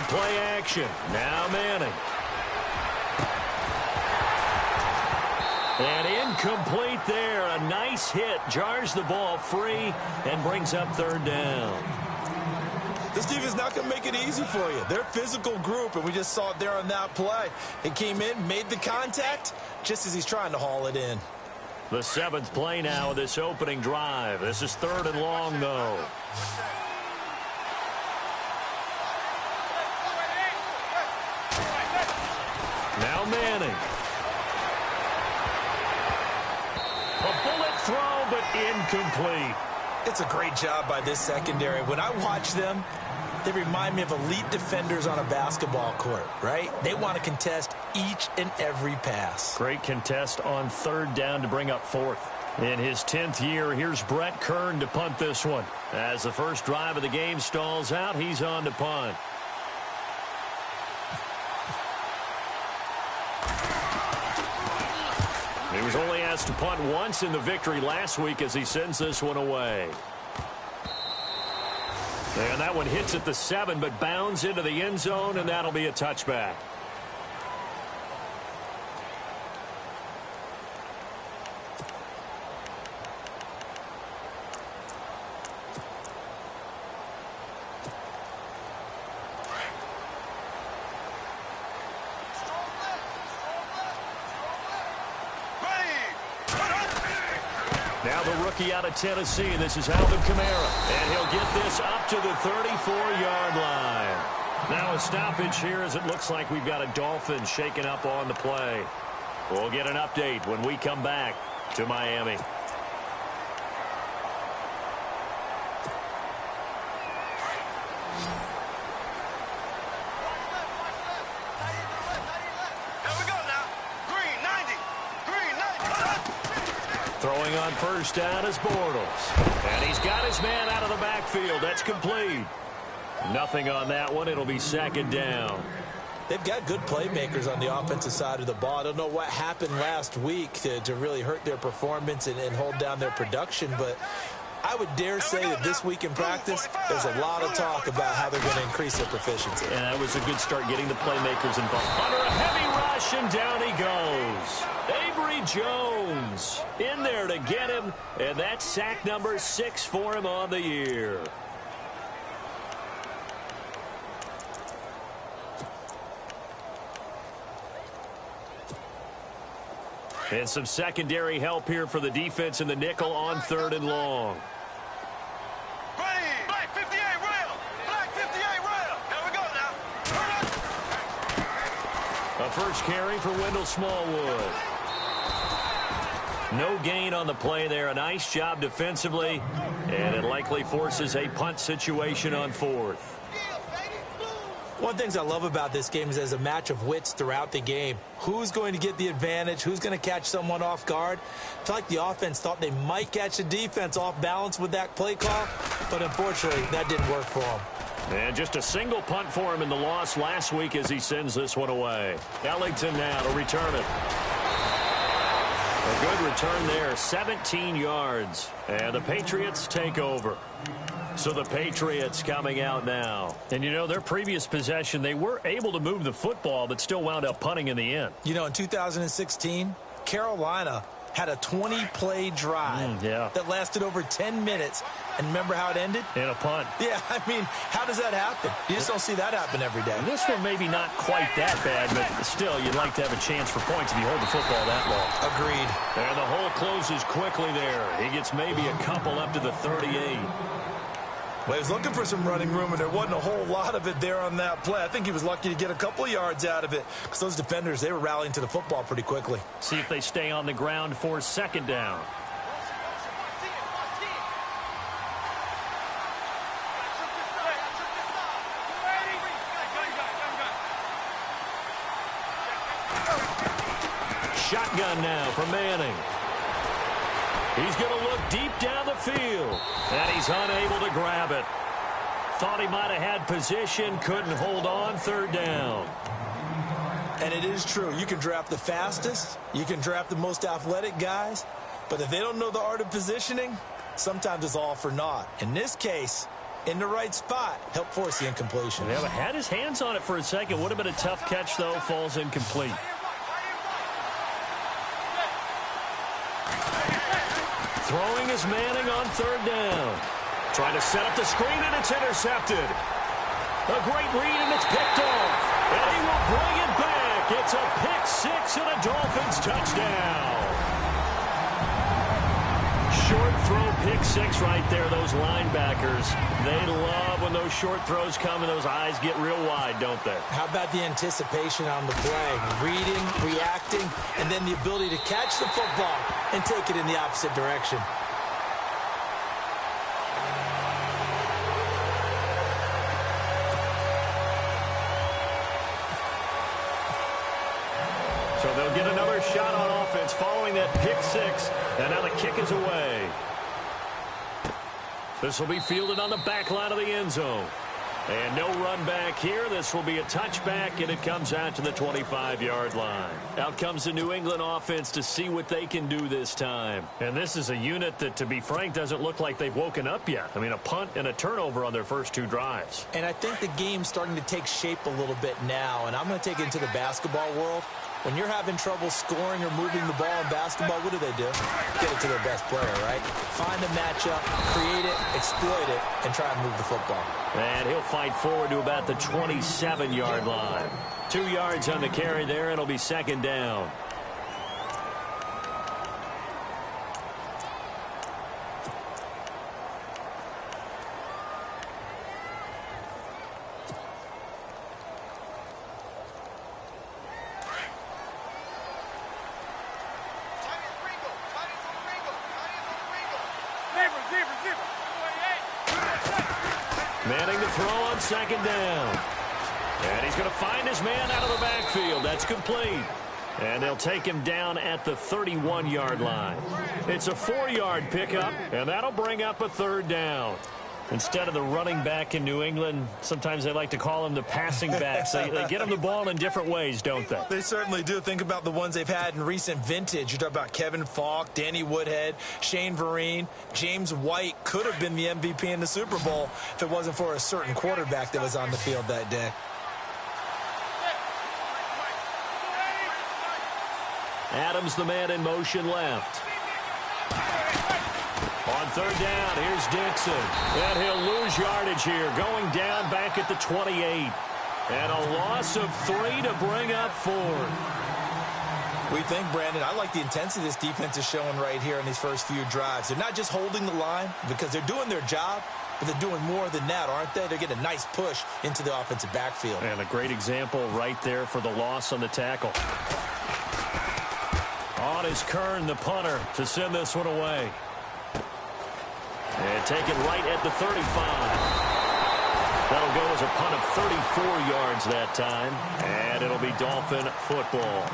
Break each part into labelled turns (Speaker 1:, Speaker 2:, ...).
Speaker 1: play action. Now Manning. And incomplete there. A nice hit. Jars the ball free and brings up third down.
Speaker 2: This defense is not going to make it easy for you. They're a physical group, and we just saw it there on that play. He came in, made the contact, just as he's trying to haul it in.
Speaker 1: The seventh play now of this opening drive. This is third and long, though. Now Manning. A bullet throw, but incomplete.
Speaker 2: It's a great job by this secondary. When I watch them, they remind me of elite defenders on a basketball court, right? They want to contest each and every pass.
Speaker 1: Great contest on third down to bring up fourth. In his 10th year, here's Brett Kern to punt this one. As the first drive of the game stalls out, he's on to punt. He was only asked to punt once in the victory last week as he sends this one away. And that one hits at the 7, but bounds into the end zone, and that'll be a touchback. Now the rookie out of Tennessee. This is Alvin Kamara. And he'll get this up to the 34-yard line. Now a stoppage here as it looks like we've got a Dolphin shaken up on the play. We'll get an update when we come back to Miami. Throwing on first down is Bortles. And he's got his man out of the backfield. That's complete. Nothing on that one. It'll be second down.
Speaker 2: They've got good playmakers on the offensive side of the ball. I don't know what happened last week to really hurt their performance and hold down their production, but I would dare say that this week in practice, there's a lot of talk about how they're going to increase their proficiency.
Speaker 1: And that was a good start getting the playmakers involved. Under a heavy rush, and down he goes. Avery Jones in there to get him, and that's sack number 6 for him on the year. And some secondary help here for the defense in the nickel on third and long.
Speaker 3: Black 58 rail. Black 58 rail. Here we go now.
Speaker 1: A first carry for Wendell Smallwood. No gain on the play there. A nice job defensively. And it likely forces a punt situation on fourth.
Speaker 2: One of the things I love about this game is there's a match of wits throughout the game. Who's going to get the advantage? Who's going to catch someone off guard? I feel like the offense thought they might catch the defense off balance with that play call, but unfortunately, that didn't work for them.
Speaker 1: And just a single punt for him in the loss last week as he sends this one away. Ellington now to return it. A good return there, 17 yards. And the Patriots take over. So the Patriots coming out now. And, you know, their previous possession, they were able to move the football, but still wound up punting in the end.
Speaker 2: You know, in 2016, Carolina had a 20-play drive that lasted over 10 minutes. And remember how it ended?
Speaker 1: In a punt.
Speaker 2: Yeah, I mean, how does that happen? You just don't see that happen every day.
Speaker 1: And this one maybe not quite that bad, but still, you'd like to have a chance for points if you hold the football that long.
Speaker 2: Agreed.
Speaker 1: And the hole closes quickly there. He gets maybe a couple up to the 38.
Speaker 2: Well, he was looking for some running room, and there wasn't a whole lot of it there on that play. I think he was lucky to get a couple of yards out of it because those defenders, they were rallying to the football pretty quickly.
Speaker 1: See if they stay on the ground for second down. Shotgun now for Manning. He's going to look deep down the field, and he's unable to grab it. Thought he might have had position, couldn't hold on, third down.
Speaker 2: And it is true. You can draft the fastest, you can draft the most athletic guys, but if they don't know the art of positioning, sometimes it's all for naught. In this case, in the right spot. Help force the incompletion.
Speaker 1: Yeah, but had his hands on it for a second. Would have been a tough catch, though. Falls incomplete. Throwing is Manning on third down. Trying to set up the screen, and it's intercepted. A great read, and it's picked off. And he will bring it back. It's a pick six and a Dolphins touchdown. Short throw pick six right there. Those linebackers, they love when those short throws come and those eyes get real wide, don't they?
Speaker 2: How about the anticipation on the play? Reading, reacting, and then the ability to catch the football and take it in the opposite direction.
Speaker 1: So they'll get another shot on offense following that pick six. And now the kick is away. This will be fielded on the back line of the end zone. And no run back here. This will be a touchback, and it comes out to the 25-yard line. Out comes the New England offense to see what they can do this time. And this is a unit that, to be frank, doesn't look like they've woken up yet. I mean, a punt and a turnover on their first two drives.
Speaker 2: And I think the game's starting to take shape a little bit now, and I'm going to take it into the basketball world. When you're having trouble scoring or moving the ball in basketball, what do? Get it to their best player, right? Find a matchup, create it, exploit it, and try and move the football.
Speaker 1: And he'll fight forward to about the 27-yard line. 2 yards on the carry there. It'll be second down. Manning to throw on second down. And he's going to find his man out of the backfield. That's complete. And they'll take him down at the 31-yard line. It's a 4-yard pickup, and that'll bring up a third down. Instead of the running back in New England, sometimes they like to call them the passing backs. They get them the ball in different ways, don't they?
Speaker 2: They certainly do. Think about the ones they've had in recent vintage. You talk about Kevin Falk, Danny Woodhead, Shane Vereen. James White could have been the MVP in the Super Bowl if it wasn't for a certain quarterback that was on the field that day.
Speaker 1: Adams, the man in motion left. On third down, here's Dixon. And he'll lose yardage here, going down back at the 28. And a loss of 3 to bring up 4.
Speaker 2: We think, Brandon, I like the intensity this defense is showing right here in these first few drives. They're not just holding the line because they're doing their job, but they're doing more than that, aren't they? They're getting a nice push into the offensive backfield.
Speaker 1: And a great example right there for the loss on the tackle. On is Kern, the punter, to send this one away. And take it right at the 35. That'll go as a punt of 34 yards that time. And it'll be Dolphin football.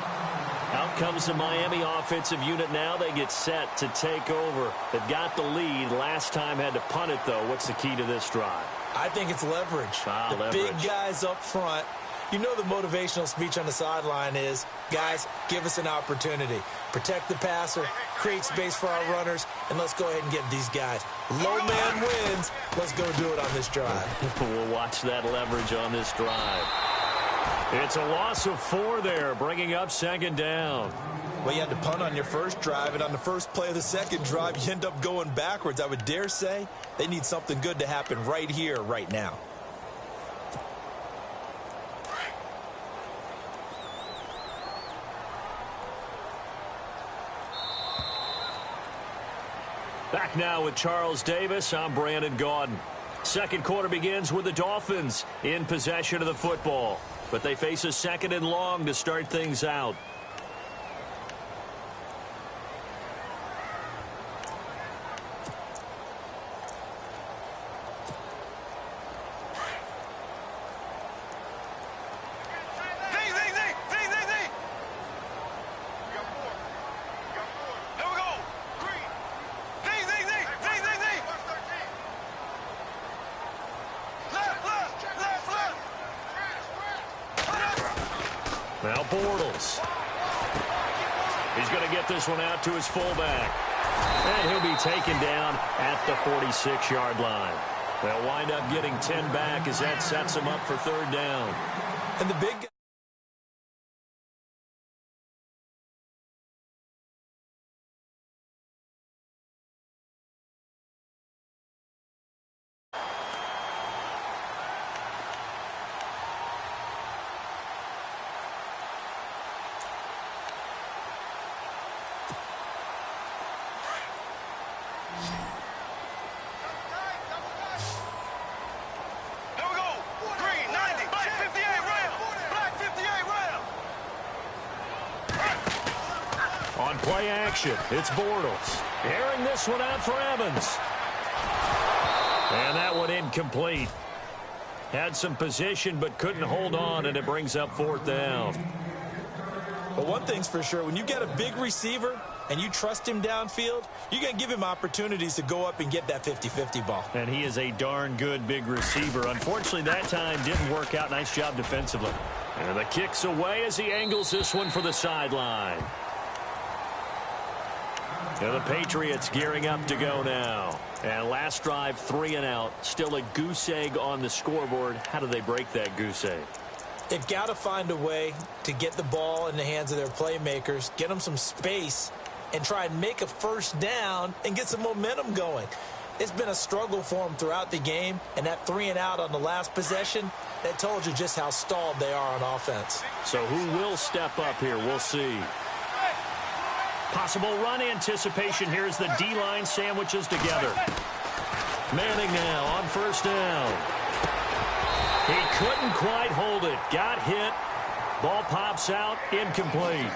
Speaker 1: Out comes the Miami offensive unit now. They get set to take over. They've got the lead. Last time had to punt it, though. What's the key to this drive?
Speaker 2: I think it's leverage.
Speaker 1: Leverage.
Speaker 2: Big guys up front. You know the motivational speech on the sideline is, guys, give us an opportunity. Protect the passer, create space for our runners, and let's go ahead and get these guys. Low man wins. Let's go do it on this drive.
Speaker 1: We'll watch that leverage on this drive. It's a loss of 4 there, bringing up second down.
Speaker 2: Well, you had to punt on your first drive, and on the first play of the second drive, you end up going backwards. I would dare say they need something good to happen right here, right now.
Speaker 1: Back now with Charles Davis. I'm Brandon Gaudin. Second quarter begins with the Dolphins in possession of the football. But they face a second and long to start things out. Now Bortles. He's going to get this one out to his fullback. And he'll be taken down at the 46-yard line. They'll wind up getting 10 back as that sets them up for third down.
Speaker 2: And the big
Speaker 3: There we go. Green, 90. Black 58 round. Black 58 round.
Speaker 1: On play action, it's Bortles. Airing this one out for Evans. And that one incomplete. Had some position but couldn't hold on, and it brings up fourth down.
Speaker 2: But one thing's for sure, when you get a big receiver and you trust him downfield, you're going to give him opportunities to go up and get that 50-50 ball.
Speaker 1: And he is a darn good big receiver. Unfortunately, that time didn't work out. Nice job defensively. And the kick's away as he angles this one for the sideline. And the Patriots gearing up to go now. And last drive, 3 and out. Still a goose egg on the scoreboard. How do they break that goose egg?
Speaker 2: They've got to find a way to get the ball in the hands of their playmakers, get them some space, and try and make a first down and get some momentum going. It's been a struggle for them throughout the game, and that 3 and out on the last possession, that told you just how stalled they are on offense.
Speaker 1: So who will step up here? We'll see. Possible run anticipation here as the D-line sandwiches together. Manning now on first down. He couldn't quite hold it. Got hit. Ball pops out. Incomplete.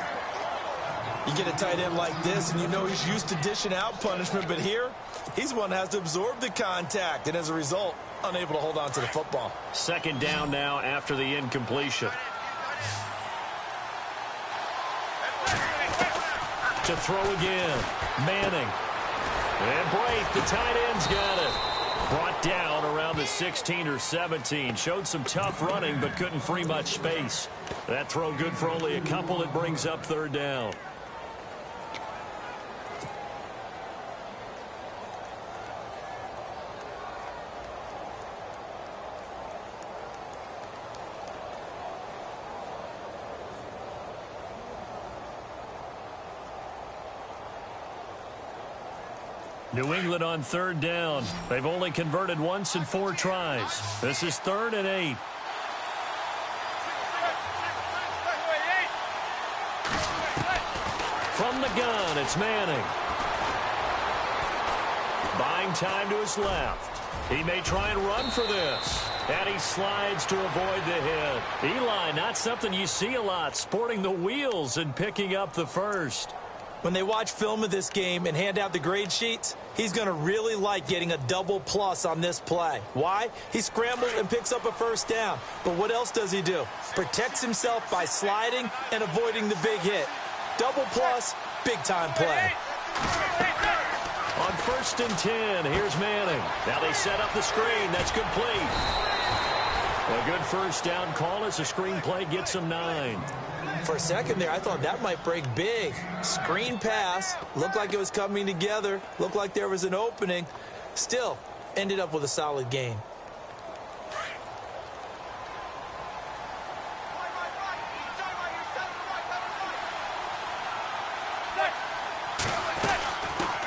Speaker 2: You get a tight end like this, and you know he's used to dishing out punishment, but here, he's the one that has to absorb the contact, and as a result, unable to hold on to the football.
Speaker 1: Second down now after the incompletion. To throw again. Manning. And Brate, the tight end's got it. Brought down around the 16 or 17. Showed some tough running, but couldn't free much space. That throw good for only a couple. It brings up third down. New England on third down. They've only converted once in 4 tries. This is 3rd and 8. From the gun, it's Manning. Buying time to his left. He may try and run for this. And he slides to avoid the hit. Eli, not something you see a lot, sporting the wheels and picking up the first.
Speaker 2: When they watch film of this game and hand out the grade sheets, he's going to really like getting a double plus on this play. Why? He scrambles and picks up a first down. But what else does he do? Protects himself by sliding and avoiding the big hit. Double plus, big-time play.
Speaker 1: On 1st and 10, here's Manning. Now they set up the screen. That's complete. A good first down call as the screen play gets him 9.
Speaker 2: For a second there, I thought that might break big. Screen pass. Looked like it was coming together. Looked like there was an opening. Still, ended up with a solid gain.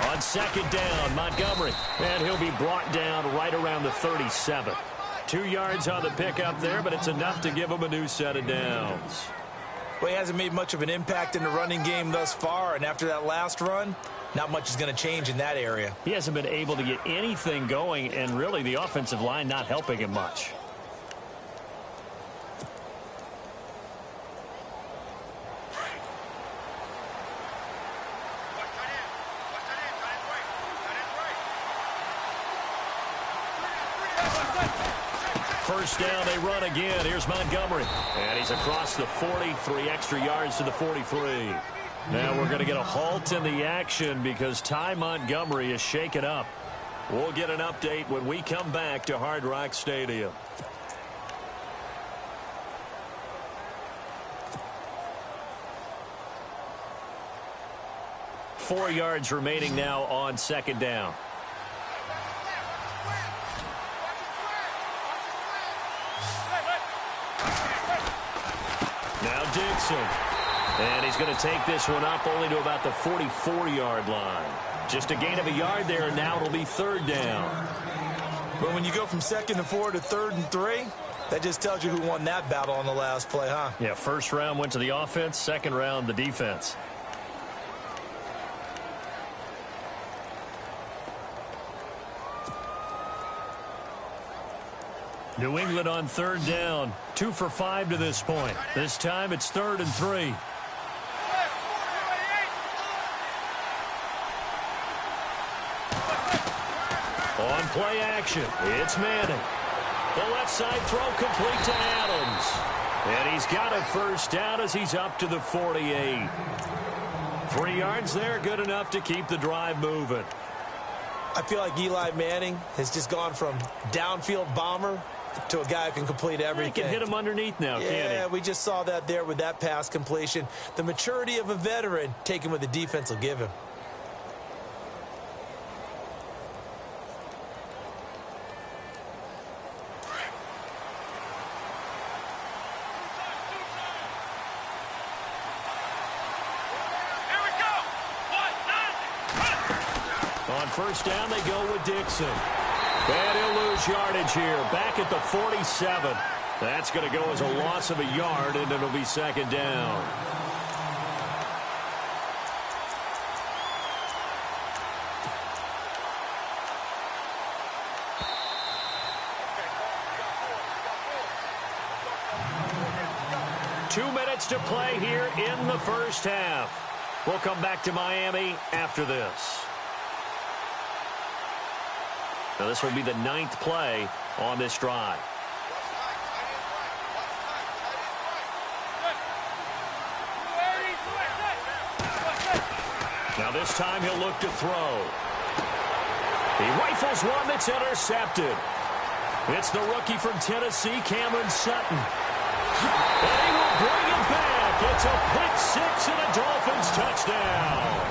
Speaker 1: On 2nd down, Montgomery. And he'll be brought down right around the 37. 2 yards on the pickup there, but it's enough to give him a new set of downs.
Speaker 2: Well, he hasn't made much of an impact in the running game thus far, and after that last run, not much is going to change in that area.
Speaker 1: He hasn't been able to get anything going, and really the offensive line not helping him much. First down, they run again. Here's Montgomery. And he's across the 40, 3 extra yards to the 43. Now we're going to get a halt in the action because Ty Montgomery is shaken up. We'll get an update when we come back to Hard Rock Stadium. Four yards remaining now on 2nd down. Dixon. And he's going to take this one up only to about the 44-yard line. Just a gain of a yard there, and now it'll be third down.
Speaker 2: But when you go from 2nd and 4 to 3rd and 3, that just tells you who won that battle on the last play, huh?
Speaker 1: Yeah, first round went to the offense, second round the defense. New England on third down. 2 for 5 to this point. This time it's 3rd and 3. On play action, it's Manning. The left side throw complete to Adams. And he's got a first down as he's up to the 48. 3 yards there, good enough to keep the drive moving.
Speaker 2: I feel like Eli Manning has just gone from downfield bomber to a guy who can complete everything.
Speaker 1: He can hit him underneath now, can't he?
Speaker 2: Yeah, we just saw that there with that pass completion. The maturity of a veteran taking what the defense will give him.
Speaker 1: On first down, they go with Dixon. And he'll lose yardage here. Back at the 47. That's going to go as a loss of a yard, and it'll be second down. Two minutes to play here in the first half. We'll come back to Miami after this. Now this will be the 9th play on this drive. Now this time he'll look to throw. He rifles one that's intercepted. It's the rookie from Tennessee, Cameron Sutton. And he will bring it back. It's a pick-6 and a Dolphins touchdown.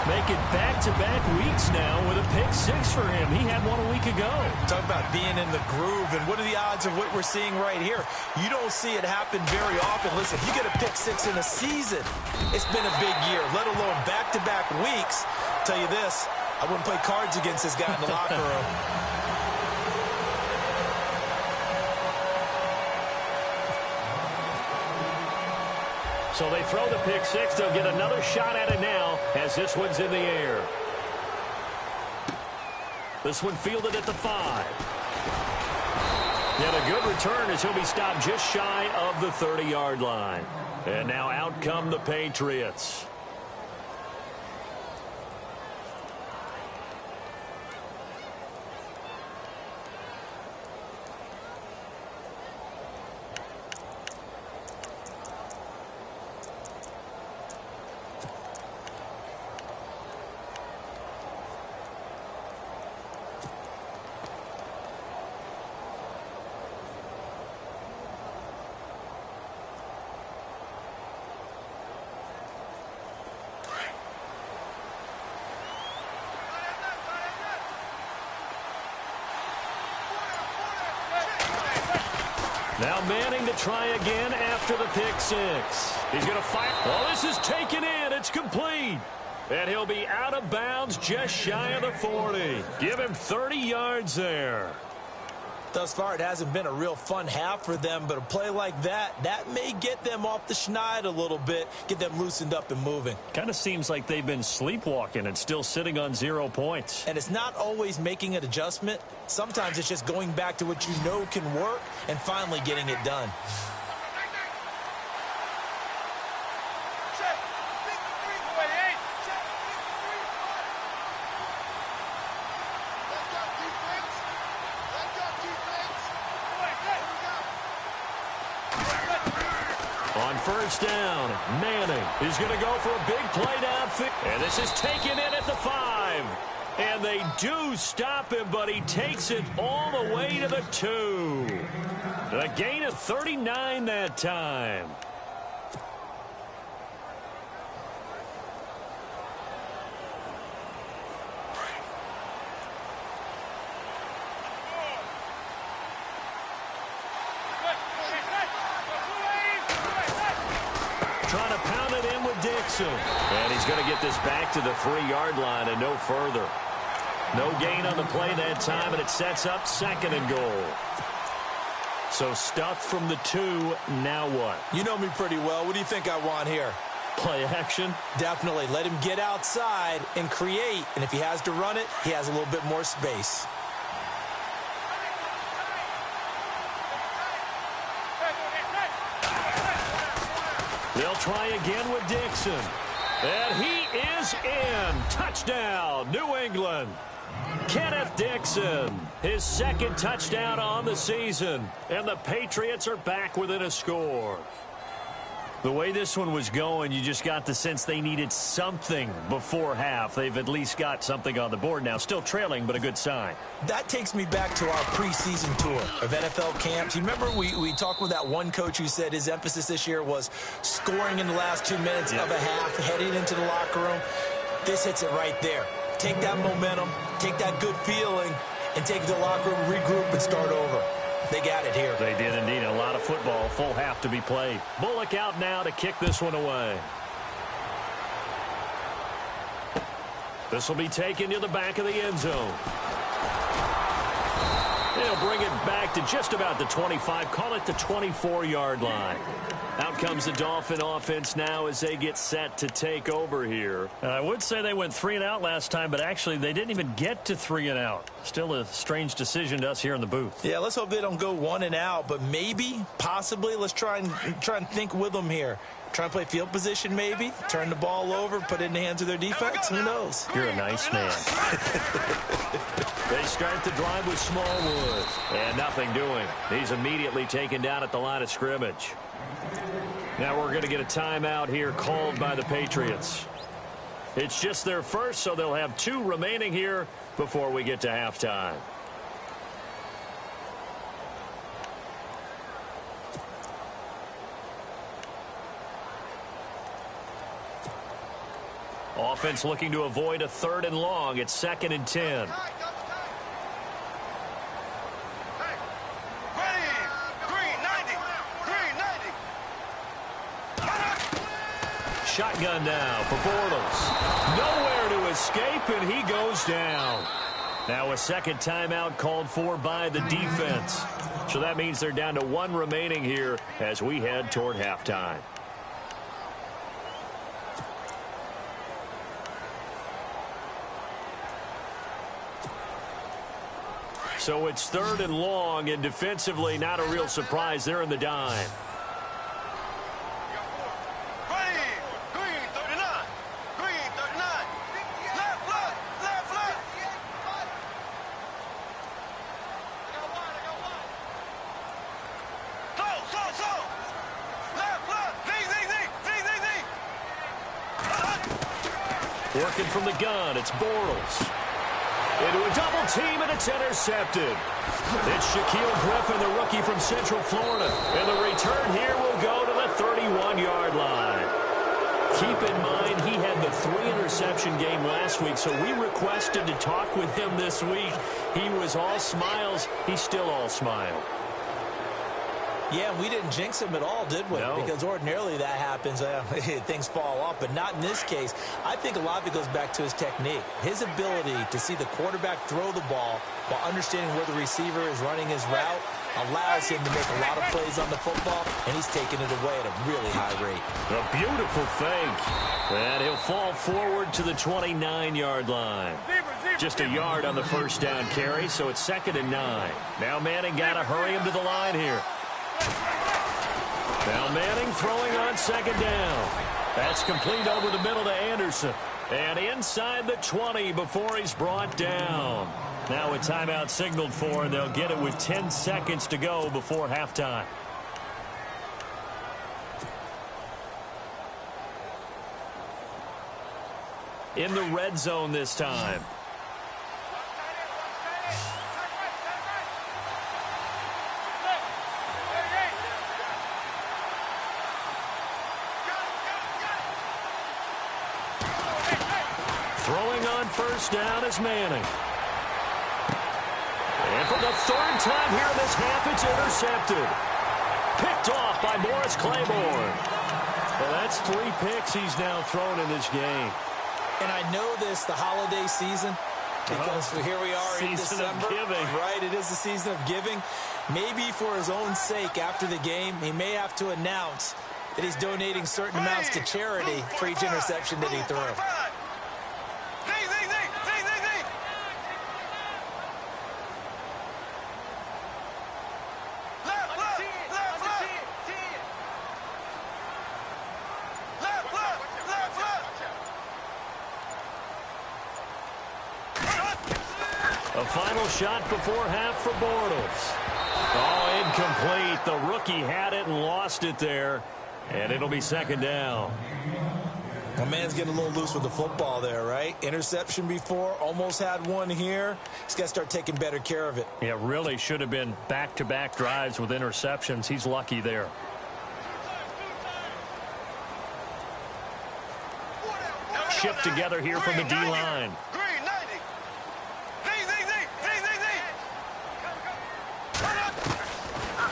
Speaker 1: Make it back-to-back weeks now with a pick-6 for him. He had one a week ago.
Speaker 2: Talk about being in the groove, and what are the odds of what we're seeing right here? You don't see it happen very often. Listen, if you get a pick-6 in a season, it's been a big year, let alone back-to-back weeks. I'll tell you this, I wouldn't play cards against this guy in the locker room.
Speaker 1: So they throw the pick-6. They'll get another shot at it now as this one's in the air. This one fielded at the 5. And a good return as he'll be stopped just shy of the 30-yard line. And now out come the Patriots. Now Manning to try again after the pick-6. He's going to fire. Oh, this is taken in. It's complete. And he'll be out of bounds just shy of the 40. Give him 30 yards there.
Speaker 2: Thus far, it hasn't been a real fun half for them, but a play like that, that may get them off the schneid a little bit, get them loosened up and moving.
Speaker 1: Kind of seems like they've been sleepwalking and still sitting on 0 points.
Speaker 2: And it's not always making an adjustment. Sometimes it's just going back to what you know can work and finally getting it done.
Speaker 1: On first down, Manning is going to go for a big play downfield. And this is taken in at the 5. And they do stop him, but he takes it all the way to the 2. A gain of 39 that time. trying to pound it in with Dixon. And he's going to get this back to the 3-yard line and no further. No gain on the play that time, and it sets up 2nd and goal. So stuffed from the 2, now what?
Speaker 2: You know me pretty well. What do you think I want here?
Speaker 1: Play action?
Speaker 2: Definitely. Let him get outside and create. And if he has to run it, he has a little bit more space.
Speaker 1: They'll try again with Dixon. And he is in. Touchdown, New England. Kenneth Dixon, his 2nd touchdown on the season. And the Patriots are back within a score. The way this one was going, you just got the sense they needed something before half. They've at least got something on the board now. Still trailing, but a good sign.
Speaker 2: That takes me back to our preseason tour of NFL camps. You remember we talked with that one coach who said his emphasis this year was scoring in the last 2 minutes of a half, heading into the locker room. This hits it right there. Take that momentum, take that good feeling, and take it to the locker room, regroup, and start over. They got it here.
Speaker 1: They did indeed. A lot of football, full half to be played. Bullock out now to kick this one away. This will be taken to the back of the end zone. They'll bring it back to just about the 25, call it the 24-yard line. Out comes the Dolphin offense now as they get set to take over here. I would say they went 3 and out last time, but actually they didn't even get to 3 and out. Still a strange decision to us here in the booth.
Speaker 2: Yeah, let's hope they don't go 1 and out, but maybe, possibly, let's try and think with them here. Try and play field position maybe, turn the ball over, put it in the hands of their defense. Who knows?
Speaker 1: You're a nice man. They start the drive with Smallwood. And nothing doing. He's immediately taken down at the line of scrimmage. Now we're going to get a timeout here called by the Patriots. It's just their first, so they'll have 2 remaining here before we get to halftime. Offense looking to avoid a 3rd and long. It's 2nd and 10. Shotgun now for Bortles. Nowhere to escape, and he goes down. Now a 2nd timeout called for by the defense. So that means they're down to 1 remaining here as we head toward halftime. So it's 3rd and long, and defensively not a real surprise. They're in the dime. Working from the gun, it's Bortles. Into a double team, and it's intercepted. It's Shaquille Griffin, the rookie from Central Florida. And the return here will go to the 31-yard line. Keep in mind, he had the 3-interception game last week, so we requested to talk with him this week. He was all smiles. He's still all smile.
Speaker 2: Yeah, we didn't jinx him at all, did we?
Speaker 1: No.
Speaker 2: Because ordinarily that happens, things fall off, but not in this case. I think a lot of it goes back to his technique. His ability to see the quarterback throw the ball while understanding where the receiver is running his route allows him to make a lot of plays on the football, and he's taking it away at a really high rate.
Speaker 1: A beautiful fake. And he'll fall forward to the 29-yard line. Just a yard on the first down carry, so it's 2nd and 9. Now Manning got to hurry him to the line here. Now Manning throwing on 2nd down. That's complete over the middle to Anderson. And inside the 20 before he's brought down. Now a timeout signaled for, and they'll get it with 10 seconds to go before halftime. In the red zone this time. Throwing on first down is Manning. And for the 3rd time here in this half, it's intercepted. Picked off by Morris Claiborne. Well, that's 3 picks he's now thrown in this game.
Speaker 2: And I know this, the holiday season, because here we are in
Speaker 1: Season
Speaker 2: December.
Speaker 1: of giving.
Speaker 2: Right, it is the season of giving. Maybe for his own sake after the game, he may have to announce that he's donating certain amounts to charity for each interception that he threw.
Speaker 1: A final shot before half for Bortles. Oh, incomplete. The rookie had it and lost it there. And it'll be second down.
Speaker 2: My man's getting a little loose with the football there, right? Interception before, almost had one here. He's got to start taking better care of it.
Speaker 1: Yeah, really should have been back-to-back drives with interceptions. He's lucky there. Shift together here from the D-line.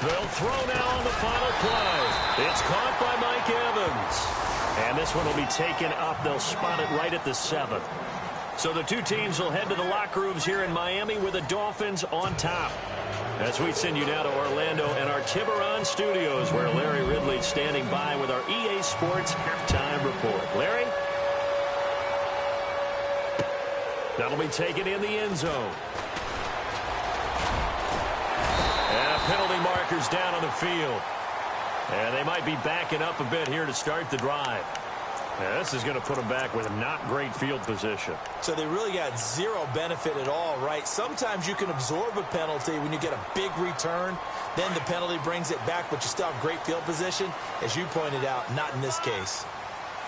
Speaker 1: They'll throw now on the final play. It's caught by Mike Evans. And this one will be taken up. They'll spot it right at the 7. So the two teams will head to the locker rooms here in Miami with the Dolphins on top. As we send you now to Orlando and our Tiburon studios, where Larry Ridley's standing by with our EA Sports halftime report. Larry? That'll be taken in the end zone. Penalty markers down on the field. And they might be backing up a bit here to start the drive. Yeah, this is going to put them back with a not great field position.
Speaker 2: So they really got zero benefit at all, right? Sometimes you can absorb a penalty when you get a big return. Then the penalty brings it back, but you still have great field position. As you pointed out, not in this case.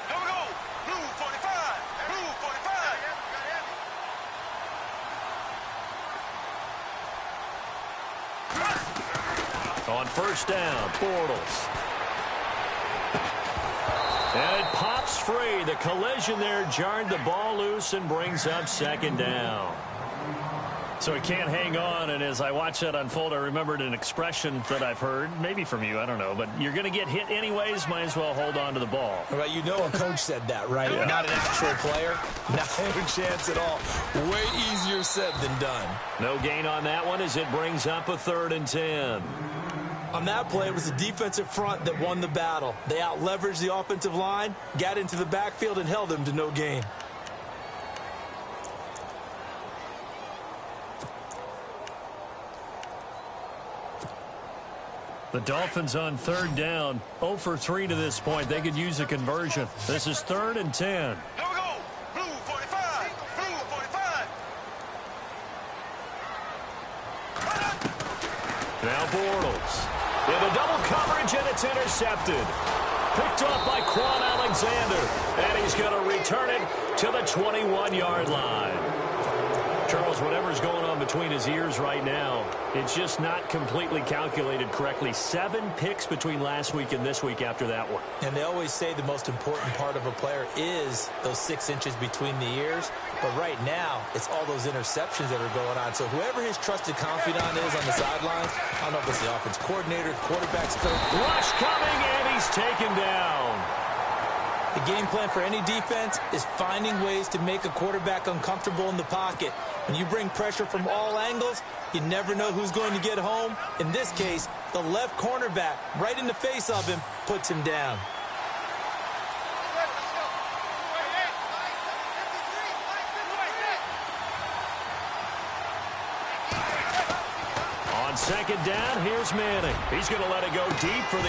Speaker 3: Here we go. Blue 45. Blue 45.
Speaker 1: On first down, Bortles. And it pops free. The collision there jarred the ball loose and brings up second down. So he can't hang on, and as I watch that unfold, I remembered an expression that I've heard, maybe from you, I don't know, but you're going to get hit anyways, might as well hold on to the ball.
Speaker 2: Right, you know a coach said that, right? Yeah. Not an actual player. Not a chance at all. Way easier said than done.
Speaker 1: No gain on that one as it brings up a 3rd and 10.
Speaker 2: On that play, it was the defensive front that won the battle. They out-leveraged the offensive line, got into the backfield, and held them to no gain.
Speaker 1: The Dolphins on 3rd down, 0 for 3 to this point. They could use a conversion. This is 3rd and 10.
Speaker 3: Here we go. Blue 45. Blue 45.
Speaker 1: Now Bortles. In a double coverage, and it's intercepted. Picked off by Quan Alexander. And he's going to return it to the 21-yard line. Charles, whatever's going on between his ears right now, it's just not completely calculated correctly. 7 picks between last week and this week after that one.
Speaker 2: And they always say the most important part of a player is those 6 inches between the ears. But right now, it's all those interceptions that are going on. So whoever his trusted confidant is on the sidelines, I don't know if it's the offense coordinator, quarterback's coach.
Speaker 1: Rush coming, and he's taken down.
Speaker 2: The game plan for any defense is finding ways to make a quarterback uncomfortable in the pocket. When you bring pressure from all angles, you never know who's going to get home. In this case, the left cornerback, right in the face of him, puts him down.
Speaker 1: On second down, here's Manning. He's going to let it go deep for the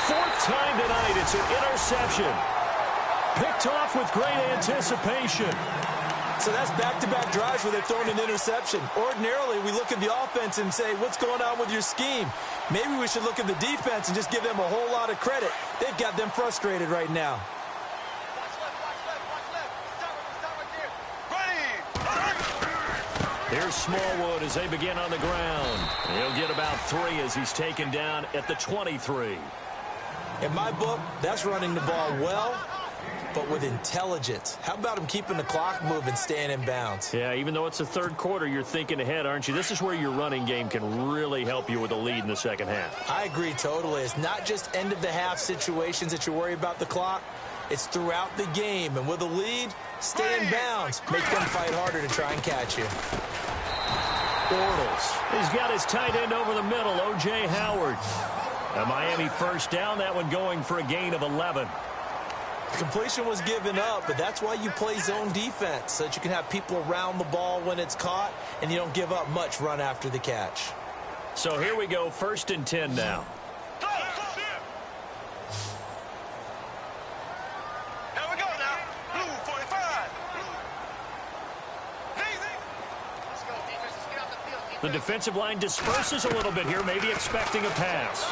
Speaker 1: 4th time tonight. It's an interception. Picked off with great anticipation.
Speaker 2: So that's back-to-back drives where they've thrown an interception. Ordinarily, we look at the offense and say, what's going on with your scheme? Maybe we should look at the defense and just give them a whole lot of credit. They've got them frustrated right now.
Speaker 1: Here's Smallwood as they begin on the ground. He'll get about 3 as he's taken down at the 23.
Speaker 2: In my book, that's running the ball well but with intelligence. How about him keeping the clock moving, staying in bounds?
Speaker 1: Yeah, even though it's the third quarter, you're thinking ahead, aren't you? This is where your running game can really help you with a lead in the second half.
Speaker 2: I agree totally. It's not just end-of-the-half situations that you worry about the clock. It's throughout the game. And with a lead, stay in bounds. Make them fight harder to try and catch you.
Speaker 1: Bortles. He's got his tight end over the middle, O.J. Howard. A Miami first down, that one going for a gain of 11.
Speaker 2: Completion was given up, but that's why you play zone defense, so that you can have people around the ball when it's caught, and you don't give up much run after the catch.
Speaker 1: So here we go, 1st and 10 now.
Speaker 3: Here we go now. Blue 45.
Speaker 1: The defensive line disperses a little bit here, maybe expecting a pass.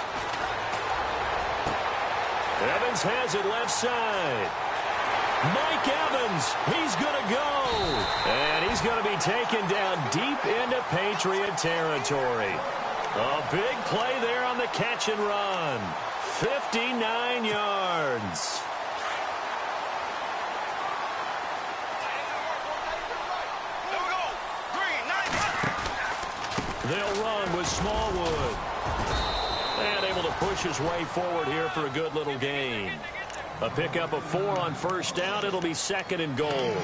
Speaker 1: Evans has it left side. Mike Evans, he's going to go. And he's going to be taken down deep into Patriot territory. A big play there on the catch and run. 59 yards.
Speaker 3: Here we go. Green 90.
Speaker 1: They'll run with Smallwood. And able to push his way forward here for a good little gain. A pickup of 4 on first down. It'll be 2nd and goal.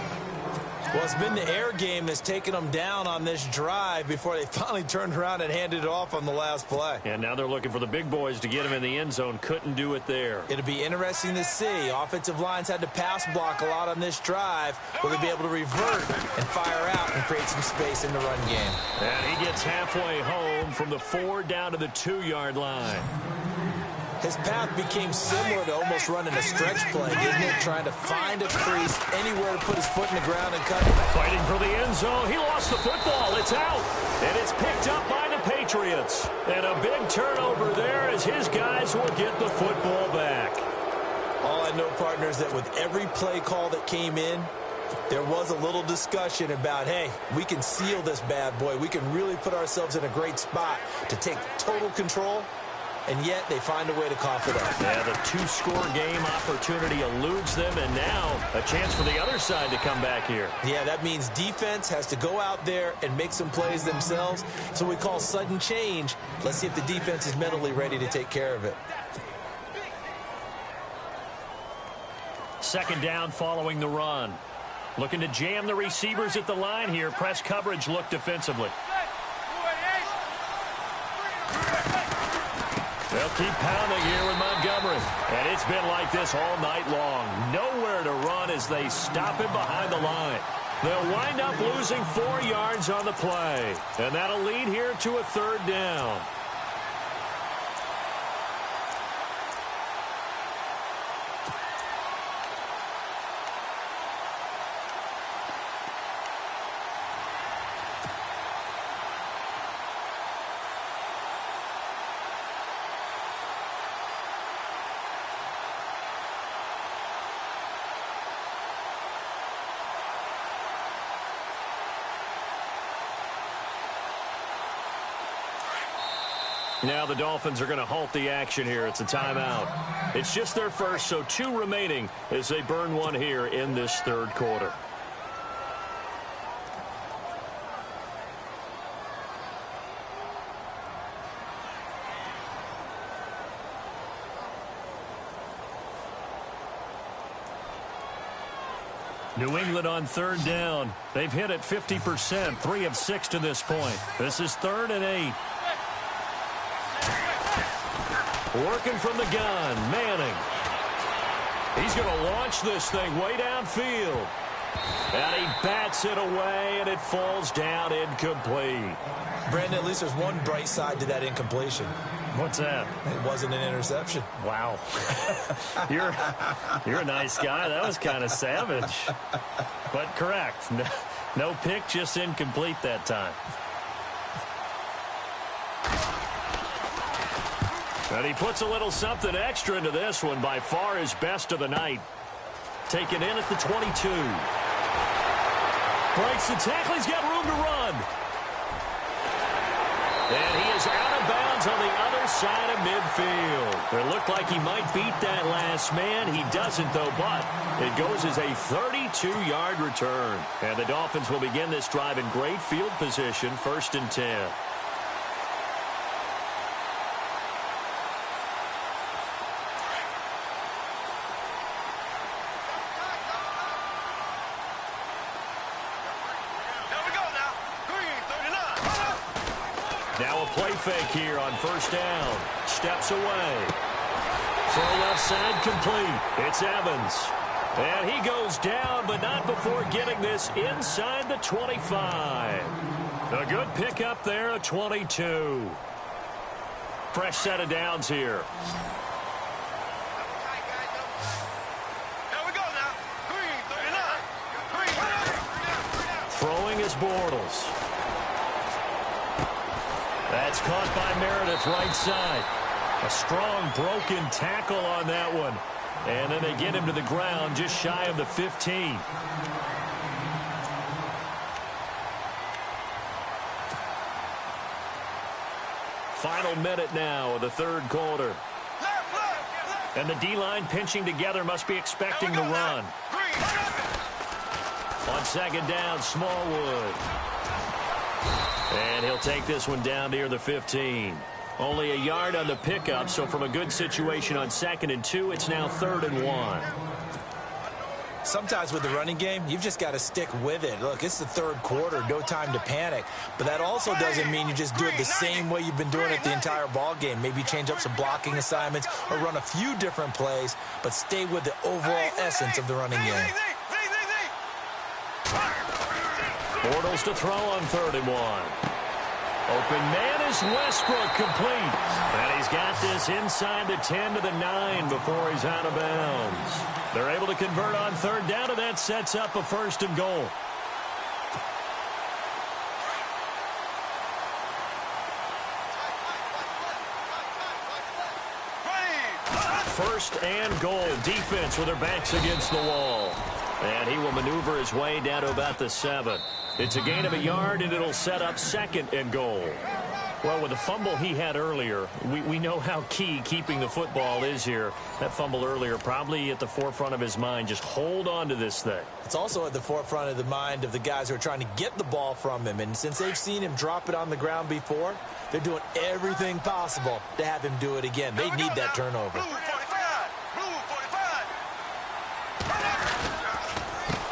Speaker 2: Well, it's been the air game that's taken them down on this drive before they finally turned around and handed it off on the last play.
Speaker 1: And now they're looking for the big boys to get him in the end zone. Couldn't do it there.
Speaker 2: It'll be interesting to see. Offensive lines had to pass block a lot on this drive. Will they be able to revert and fire out and create some space in the run game?
Speaker 1: And he gets halfway home from the 4 down to the 2-yard line.
Speaker 2: His path became similar to almost running a stretch play, didn't it? Trying to find a crease, anywhere to put his foot in the ground and cut.
Speaker 1: Fighting for the end zone. He lost the football. It's out. And it's picked up by the Patriots. And a big turnover there as his guys will get the football back.
Speaker 2: All I know, partners, that with every play call that came in, there was a little discussion about, hey, we can seal this bad boy. We can really put ourselves in a great spot to take total control. And yet they find a way to cough it up.
Speaker 1: Yeah, the 2-score game opportunity eludes them, and now a chance for the other side to come back here.
Speaker 2: Yeah, that means defense has to go out there and make some plays themselves. So we call sudden change. Let's see if the defense is mentally ready to take care of it.
Speaker 1: 2nd down following the run. Looking to jam the receivers at the line here. Press coverage look defensively. They'll keep pounding here with Montgomery. And it's been like this all night long. Nowhere to run as they stop him behind the line. They'll wind up losing 4 yards on the play. And that'll lead here to a 3rd down. Now the Dolphins are going to halt the action here. It's a timeout. It's just their first, so 2 remaining as they burn 1 here in this 3rd quarter. New England on 3rd down. They've hit it 50%, 3 of 6 to this point. This is 3rd and 8. Working from the gun, Manning. He's going to launch this thing way downfield. And he bats it away, and it falls down incomplete.
Speaker 2: Brandon, at least there's one bright side to that incompletion.
Speaker 1: What's that?
Speaker 2: It wasn't an interception.
Speaker 1: Wow. You're a nice guy. That was kind of savage. But correct. No pick, just incomplete that time. And he puts a little something extra into this one, by far his best of the night. Taken in at the 22. Breaks the tackle. He's got room to run. And he is out of bounds Evans on the other side of midfield. It looked like he might beat that last man. He doesn't, though, but it goes as a 32-yard return. And the Dolphins will begin this drive in great field position, 1st and 10. Now a play fake here on 1st down. Steps away. Throw left side complete. It's Evans. And he goes down, but not before getting this inside the 25. A good pickup there at 22. Fresh set of downs here. Throwing is Bortles. That's caught by Meredith, right side. A strong broken tackle on that one. And then they get him to the ground just shy of the 15. Final minute now of the 3rd quarter. And the D-line pinching together, must be expecting the run. On 2nd down, Smallwood. And he'll take this one down near the 15. Only a yard on the pickup, so from a good situation on 2nd and 2, it's now 3rd and 1.
Speaker 2: Sometimes with the running game, you've just got to stick with it. Look, it's the 3rd quarter, no time to panic. But that also doesn't mean you just do it the same way you've been doing it the entire ball game. Maybe change up some blocking assignments or run a few different plays, but stay with the overall essence of the running game.
Speaker 1: Bortles to throw on 3rd and 1. Open man is Westbrook, complete. And he's got this inside the 10 to the 9 before he's out of bounds. They're able to convert on 3rd down, and that sets up a 1st and goal. First and goal. Defense with their backs against the wall. And he will maneuver his way down to about the 7. It's a gain of a yard, and it'll set up 2nd and goal. Well, with the fumble he had earlier, we know how key keeping the football is here. That fumble earlier probably at the forefront of his mind. Just hold on to this thing.
Speaker 2: It's also at the forefront of the mind of the guys who are trying to get the ball from him. And since they've seen him drop it on the ground before, they're doing everything possible to have him do it again. They need that turnover.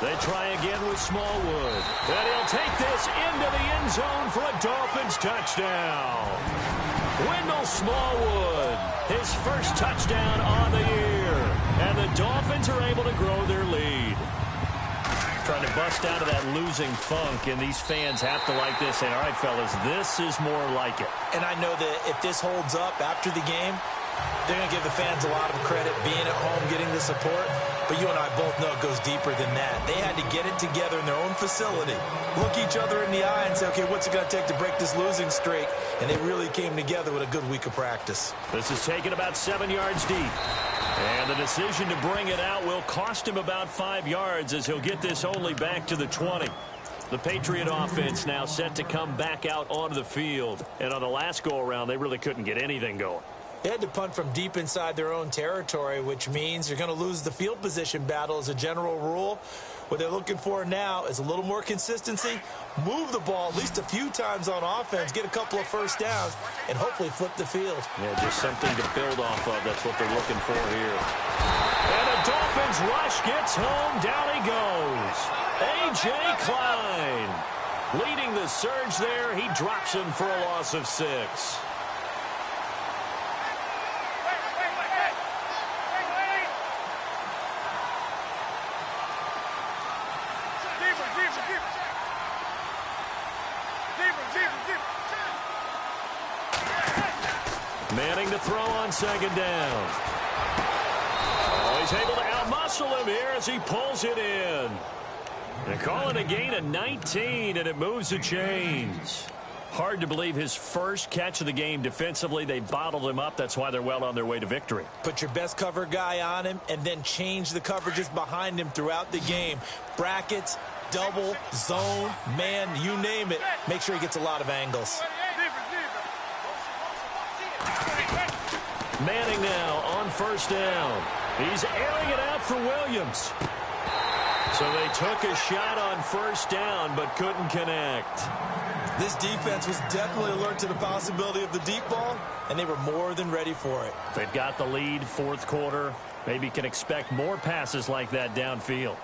Speaker 1: They try again with Smallwood. And he'll take this into the end zone for a Dolphins touchdown. Wendell Smallwood, his first touchdown on the year. And the Dolphins are able to grow their lead. Trying to bust out of that losing funk, and these fans have to like this. Say, all right, fellas, this is more like it.
Speaker 2: And I know that if this holds up after the game, they're going to give the fans a lot of credit being at home, getting the support. But you and I both know it goes deeper than that. They had to get it together in their own facility, look each other in the eye and say, okay, what's it going to take to break this losing streak? And they really came together with a good week of practice.
Speaker 1: This is taken about 7 yards deep. And the decision to bring it out will cost him about 5 yards as he'll get this only back to the 20. The Patriot offense now set to come back out onto the field. And on the last go-around, they really couldn't get anything going.
Speaker 2: They had to punt from deep inside their own territory, which means you're going to lose the field position battle as a general rule. What they're looking for now is a little more consistency, move the ball at least a few times on offense, get a couple of first downs, and hopefully flip the field.
Speaker 1: Yeah, just something to build off of. That's what they're looking for here. And the Dolphins rush gets home. Down he goes. A.J. Klein leading the surge there. He drops him for a loss of 6. Manning to throw on 2nd down. Oh, he's able to outmuscle him here as he pulls it in. They're calling a gain of 19, and it moves the chains. Hard to believe his first catch of the game defensively. They bottled him up. That's why they're well on their way to victory.
Speaker 2: Put your best cover guy on him and then change the coverages behind him throughout the game. Brackets, double, zone, man, you name it. Make sure he gets a lot of angles.
Speaker 1: Manning now on first down. He's airing it out for Williams. So they took a shot on first down but couldn't connect.
Speaker 2: This defense was definitely alert to the possibility of the deep ball, and they were more than ready for it.
Speaker 1: They've got the lead, fourth quarter. Maybe can expect more passes like that downfield.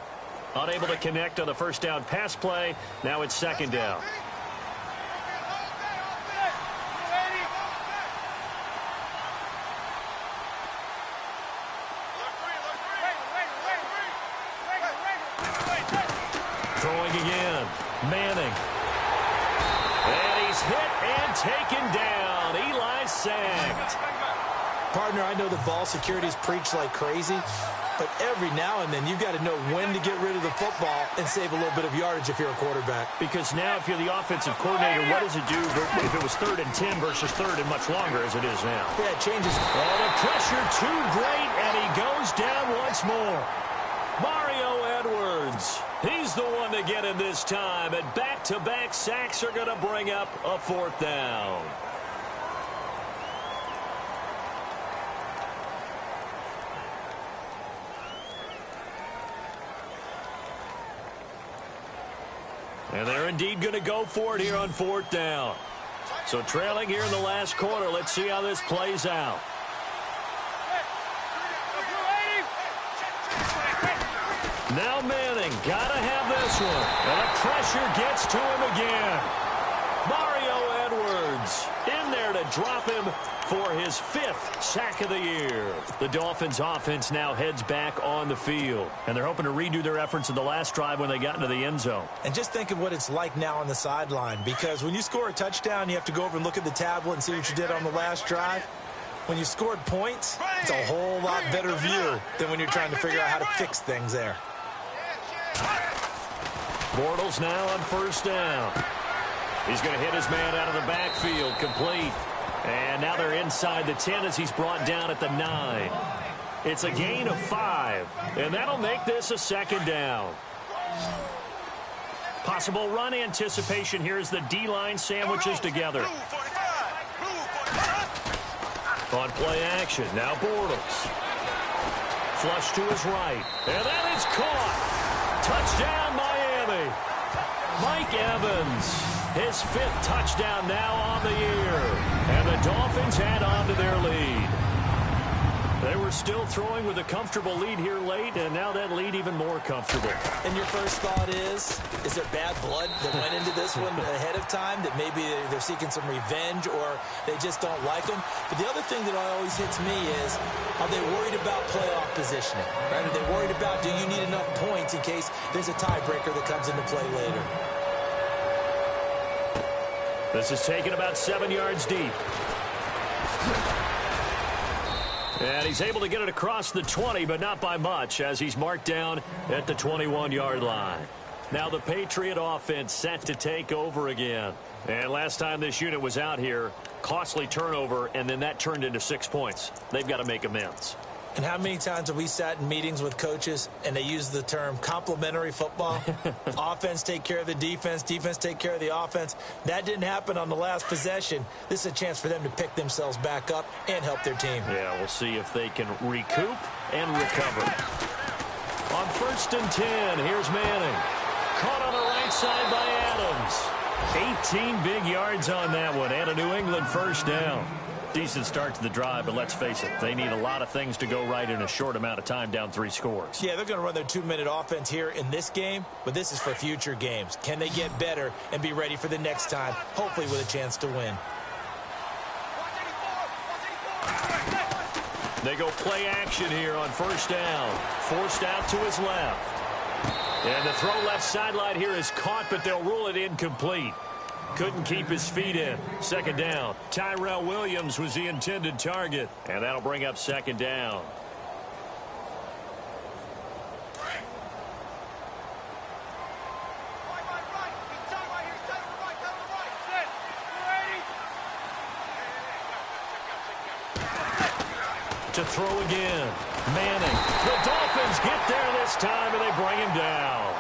Speaker 1: Unable to connect on the first down pass play. Now it's second down. Throwing again. Manning. And he's hit and taken down. Eli sacked.
Speaker 2: Partner, I know the ball security is preached like crazy, but every now and then you've got to know when to get rid of the football and save a little bit of yardage if you're a quarterback.
Speaker 1: Because now if you're the offensive coordinator, what does it do if it was 3rd and 10 versus 3rd and much longer as it is now?
Speaker 2: Yeah, it changes.
Speaker 1: Oh, the pressure too great, and he goes down once more. Mario Edwards, he's the one to get him this time, and back-to-back sacks are going to bring up a 4th down. And they're indeed going to go for it here on 4th down. So trailing here in the last quarter. Let's see how this plays out. Now Manning, gotta have this one. And the pressure gets to him again. Mario Edwards in there to drop him for his 5th sack of the year. The Dolphins offense now heads back on the field. And they're hoping to redo their efforts in the last drive when they got into the end zone.
Speaker 2: And just think of what it's like now on the sideline, because when you score a touchdown, you have to go over and look at the tablet and see what you did on the last drive. When you scored points, it's a whole lot better view than when you're trying to figure out how to fix things there.
Speaker 1: Bortles now on first down. He's going to hit his man out of the backfield, complete. And now they're inside the 10 as he's brought down at the 9. It's a gain of 5, and that'll make this a 2nd down. Possible run anticipation here as the D-line sandwiches together. On play action, now Bortles. Flush to his right, and that is caught. Touchdown, Miami. Mike Evans, his 5th touchdown now on the year. And the Dolphins add on to their lead. They were still throwing with a comfortable lead here late, and now that lead even more comfortable.
Speaker 2: And your first thought is there bad blood that went into this one ahead of time, that maybe they're seeking some revenge or they just don't like them? But the other thing that always hits me is, are they worried about playoff positioning? Right? Are they worried about, do you need enough points in case there's a tiebreaker that comes into play later?
Speaker 1: This is taken about 7 yards deep. And he's able to get it across the 20, but not by much, as he's marked down at the 21-yard line. Now the Patriot offense set to take over again. And last time this unit was out here, costly turnover, and then that turned into 6 points. They've got to make amends.
Speaker 2: And how many times have we sat in meetings with coaches and they use the term complementary football? Offense take care of the defense, defense take care of the offense. That didn't happen on the last possession. This is a chance for them to pick themselves back up and help their team.
Speaker 1: Yeah, we'll see if they can recoup and recover. On 1st and 10, here's Manning. Caught on the right side by Adams. 18 big yards on that one, and a New England first down. Decent start to the drive, but let's face it, they need a lot of things to go right in a short amount of time, down 3 scores.
Speaker 2: Yeah, they're going to run their 2-minute offense here in this game, but this is for future games. Can they get better and be ready for the next time, hopefully with a chance to win?
Speaker 1: They go play action here on first down. Forced out to his left. And the throw left sideline here is caught, but they'll rule it incomplete. Couldn't keep his feet in. 2nd down. Tyrell Williams was the intended target. And that'll bring up 2nd down. To throw again. Manning. The Dolphins get there this time, and they bring him down.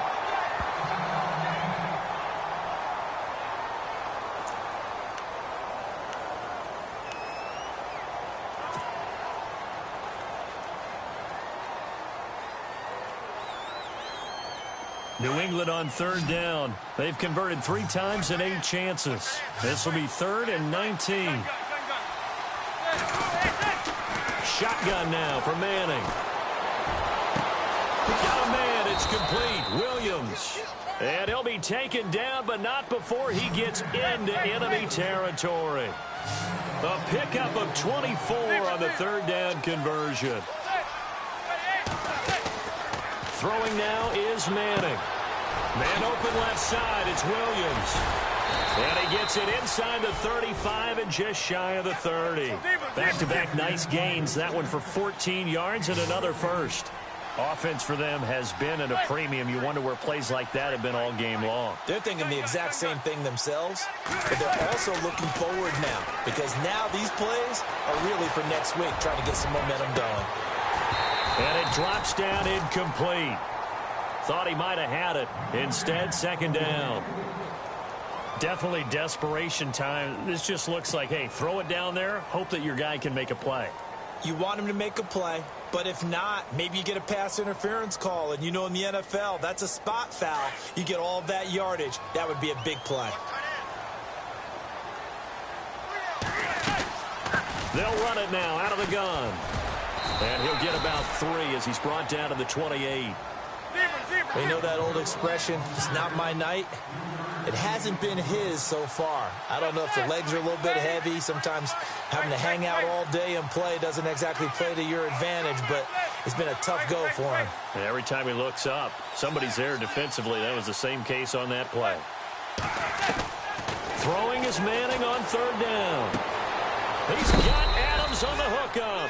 Speaker 1: New England on third down. They've converted 3 times in 8 chances. This will be 3rd and 19. Shotgun now for Manning. Got a man. It's complete. Williams. And he'll be taken down, but not before he gets into enemy territory. A pickup of 24 on the 3rd down conversion. Throwing now is Manning. Man open left side. It's Williams. And he gets it inside the 35 and just shy of the 30. Back-to-back nice gains. That one for 14 yards and another first. Offense for them has been at a premium. You wonder where plays like that have been all game long.
Speaker 2: They're thinking the exact same thing themselves, but they're also looking forward now because now these plays are really for next week, trying to get some momentum going.
Speaker 1: And it drops down incomplete. Thought he might have had it. Instead, 2nd down. Definitely desperation time. This just looks like, hey, throw it down there, hope that your guy can make a play.
Speaker 2: You want him to make a play, but if not, maybe you get a pass interference call, and you know in the NFL, that's a spot foul. You get all that yardage. That would be a big play.
Speaker 1: They'll run it now out of the gun. And he'll get about 3 as he's brought down to the 28.
Speaker 2: They know that old expression, it's not my night. It hasn't been his so far. I don't know if the legs are a little bit heavy. Sometimes having to hang out all day and play doesn't exactly play to your advantage, but it's been a tough go for him.
Speaker 1: And every time he looks up, somebody's there defensively. That was the same case on that play. Throwing is Manning on 3rd down. He's got Adams on the hookup.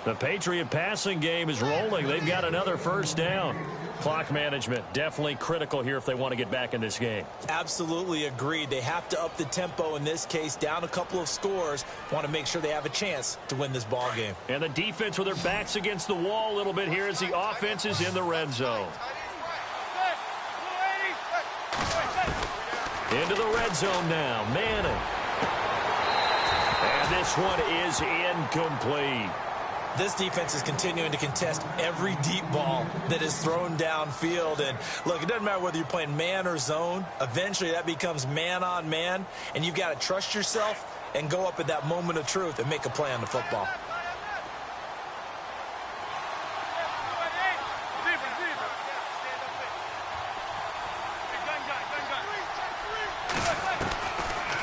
Speaker 1: The Patriot passing game is rolling. They've got another 1st down. Clock management definitely critical here if they want to get back in this game.
Speaker 2: Absolutely agreed. They have to up the tempo in this case, down a couple of scores. Want to make sure they have a chance to win this ball game.
Speaker 1: And the defense with their backs against the wall a little bit here as the offense is in the red zone. Into the red zone now. Manning. And this one is incomplete.
Speaker 2: This defense is continuing to contest every deep ball that is thrown downfield. And, look, it doesn't matter whether you're playing man or zone. Eventually, that becomes man on man, and you've got to trust yourself and go up at that moment of truth and make a play on the football.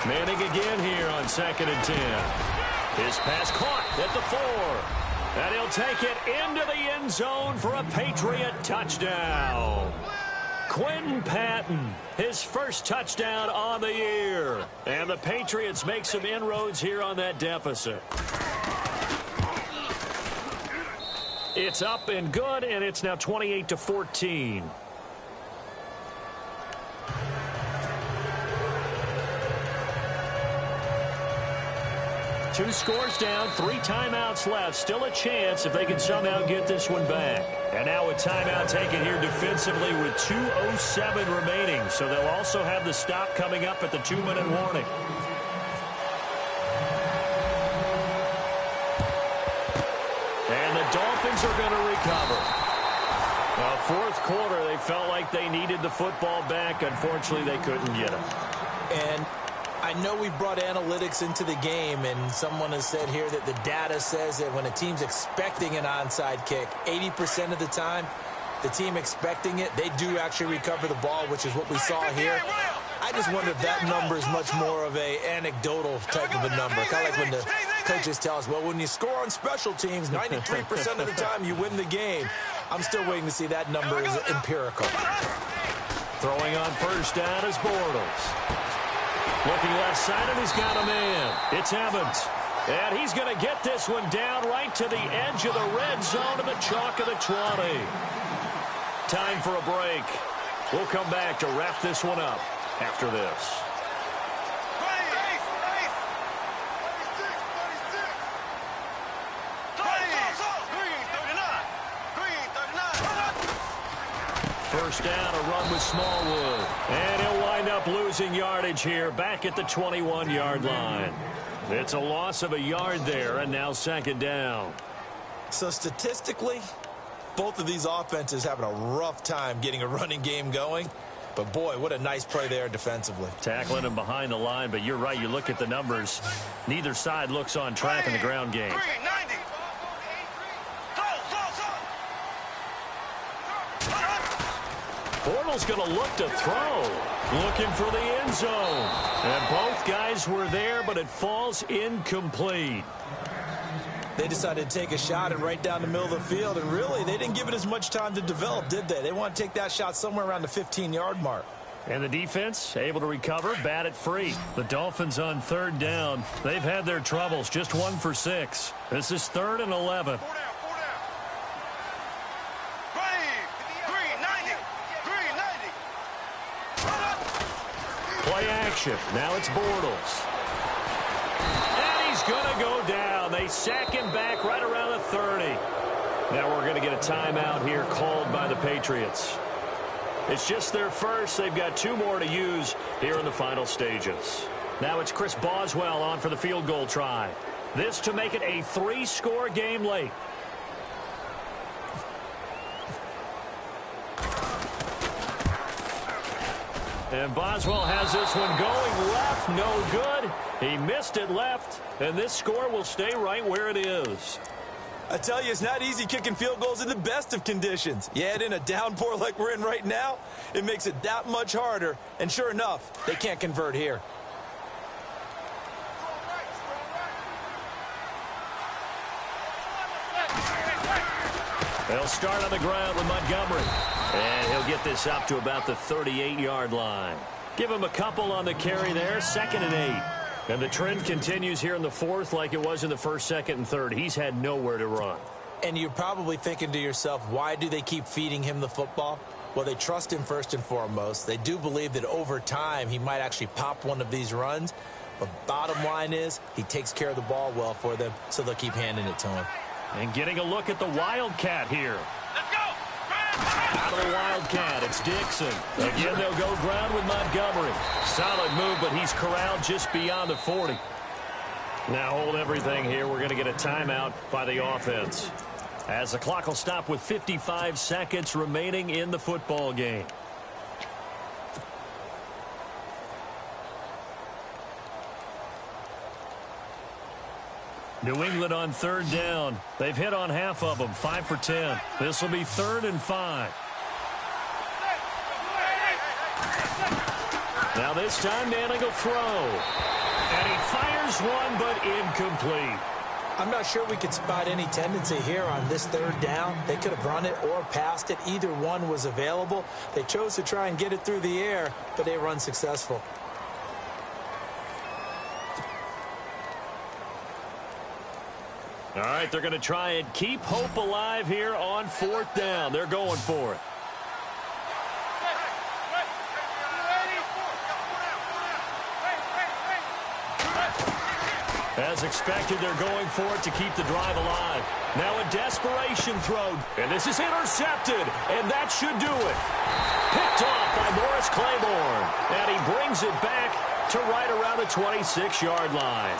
Speaker 1: Manning again here on 2nd and 10. His pass caught at the 4. And he'll take it into the end zone for a Patriot touchdown. Quentin Patton, his first touchdown on the year. And the Patriots make some inroads here on that deficit. It's up and good, and it's now 28-14. 2 scores down, 3 timeouts left. Still a chance if they can somehow get this one back. And now a timeout taken here defensively with 2:07 remaining. So they'll also have the stop coming up at the 2-minute warning. And the Dolphins are going to recover. Now, 4th quarter, they felt like they needed the football back. Unfortunately, they couldn't get it.
Speaker 2: And I know we brought analytics into the game, and someone has said here that the data says that when a team's expecting an onside kick, 80% of the time, the team expecting it, they do actually recover the ball, which is what we saw here. I just wonder if that number is much more of a anecdotal type of a number. Kind of like when the coaches tell us, well, when you score on special teams, 93% of the time you win the game. I'm still waiting to see that number is empirical.
Speaker 1: Throwing on 1st down is Bortles. Looking left side, and he's got a man. It's Evans. And he's going to get this one down right to the edge of the red zone to the chalk of the 20. Time for a break. We'll come back to wrap this one up after this. First down, a run with Smallwood. And he'll wind up losing yardage here back at the 21-yard line. It's a loss of a yard there, and now 2nd down.
Speaker 2: So statistically, Both of these offenses having a rough time getting a running game going. But, boy, what a nice play there defensively.
Speaker 1: Tackling him behind the line, but you're right. You look at the numbers. Neither side looks on track in the ground game.
Speaker 3: 90.
Speaker 1: Bortles going to look to throw. Looking for the end zone. And both guys were there, but it falls incomplete.
Speaker 2: They decided to take a shot and right down the middle of the field, and really, they didn't give it as much time to develop, did they? They want to take that shot somewhere around the 15-yard mark.
Speaker 1: And the defense able to recover, bat it free. The Dolphins on third down. They've had their troubles, just 1 for 6. This is 3rd and 11. Play action. Now it's Bortles. And he's going to go down. They sack him back right around the 30. Now we're going to get a timeout here called by the Patriots. It's just their first. They've got 2 more to use here in the final stages. Now it's Chris Boswell on for the field goal try. This to make it a 3-score game late. And Boswell has this one going left, no good. He missed it left, and this score will stay right where it is.
Speaker 2: I tell you, it's not easy kicking field goals in the best of conditions. Yet in a downpour like we're in right now, it makes it that much harder. And sure enough, they can't convert here.
Speaker 1: They'll start on the ground with Montgomery. And he'll get this up to about the 38-yard line. Give him a couple on the carry there, 2nd and 8. And the trend continues here in the 4th like it was in the 1st, 2nd, and 3rd. He's had nowhere to run.
Speaker 2: And you're probably thinking to yourself, why do they keep feeding him the football? Well, they trust him first and foremost. They do believe that over time he might actually pop one of these runs. But bottom line is he takes care of the ball well for them, so they'll keep handing it to him.
Speaker 1: And getting a look at the Wildcat here. Out of the Wildcat, it's Dixon. Again, they'll go ground with Montgomery. Solid move, but he's corralled just beyond the 40. Now hold everything here. We're going to get a timeout by the offense, as the clock will stop with 55 seconds remaining in the football game. New England on 3rd down. They've hit on half of them, 5 for 10. This will be 3rd and 5. Now this time Manning will throw. And he fires one, but incomplete.
Speaker 2: I'm not sure we could spot any tendency here on this 3rd down. They could have run it or passed it. Either one was available. They chose to try and get it through the air, but they were unsuccessful.
Speaker 1: All right, they're going to try and keep hope alive here on 4th down. They're going for it. As expected, they're going for it to keep the drive alive. Now a desperation throw, and this is intercepted, and that should do it. Picked off by Morris Claiborne, and he brings it back to right around the 26-yard line.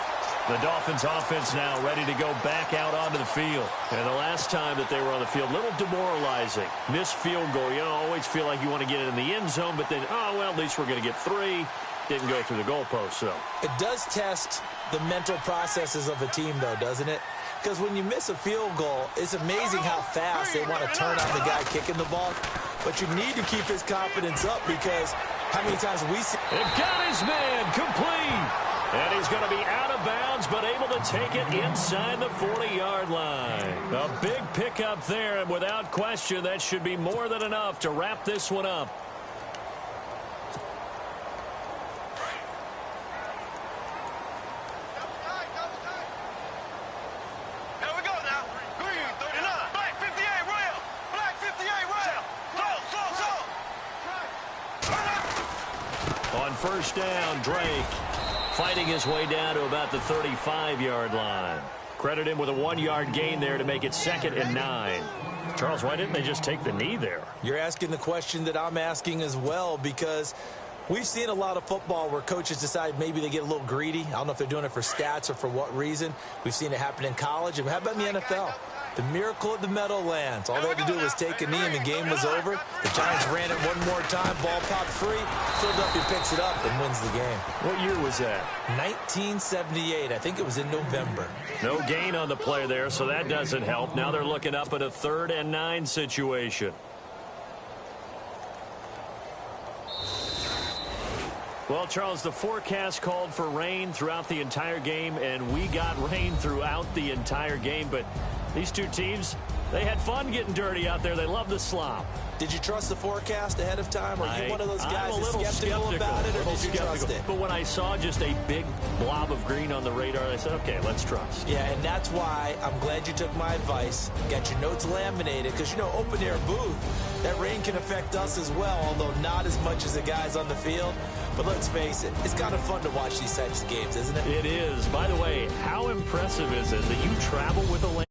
Speaker 1: The Dolphins offense now ready to go back out onto the field. And the last time that they were on the field, a little demoralizing. Missed field goal. You always feel like you want to get it in the end zone, but then, oh, well, at least we're going to get 3. Didn't go through the goalpost, so.
Speaker 2: It does test the mental processes of a team, though, doesn't it? Because when you miss a field goal, it's amazing how fast they want to turn on the guy kicking the ball. But you need to keep his confidence up, because how many times we see...
Speaker 1: They've got his man complete. And he's going to be out of bounds, but able to take it inside the 40-yard line. A big pickup there, and without question, that should be more than enough to wrap this one up.
Speaker 3: Here we go now. Green 39. Black 58 rail. Black 58 rail. Slow.
Speaker 1: On 1st down, Drake fighting his way down to about the 35-yard line. Credit him with a 1-yard gain there to make it 2nd and 9. Charles, why didn't they just take the knee there?
Speaker 2: You're asking the question that I'm asking as well, because We've seen a lot of football where coaches decide maybe they get a little greedy. I don't know if they're doing it for stats or for what reason. We've seen it happen in college. And how about in the NFL? The miracle of the Meadowlands. All they had to do was take a knee and the game was over. The Giants ran it one more time. Ball popped free. Philadelphia picks it up and wins the game.
Speaker 1: What year was that?
Speaker 2: 1978. I think it was in November.
Speaker 1: No gain on the play there, so that doesn't help. Now they're looking up at a 3rd and 9 situation. Well, Charles, the forecast called for rain throughout the entire game, and we got rain throughout the entire game. But these two teams, they had fun getting dirty out there. They love the slop.
Speaker 2: Did you trust the forecast ahead of time? Are you one of those guys
Speaker 1: I'm a little
Speaker 2: skeptical about it, or did you trust it?
Speaker 1: But when I saw just a big blob of green on the radar, I said, okay, let's trust.
Speaker 2: Yeah, and that's why I'm glad you took my advice. Got your notes laminated, because, you know, open-air booth, that rain can affect us as well, although not as much as the guys on the field. But let's face it, it's kind of fun to watch these types of games, isn't it?
Speaker 1: It is. By the way, how impressive is it that you travel with a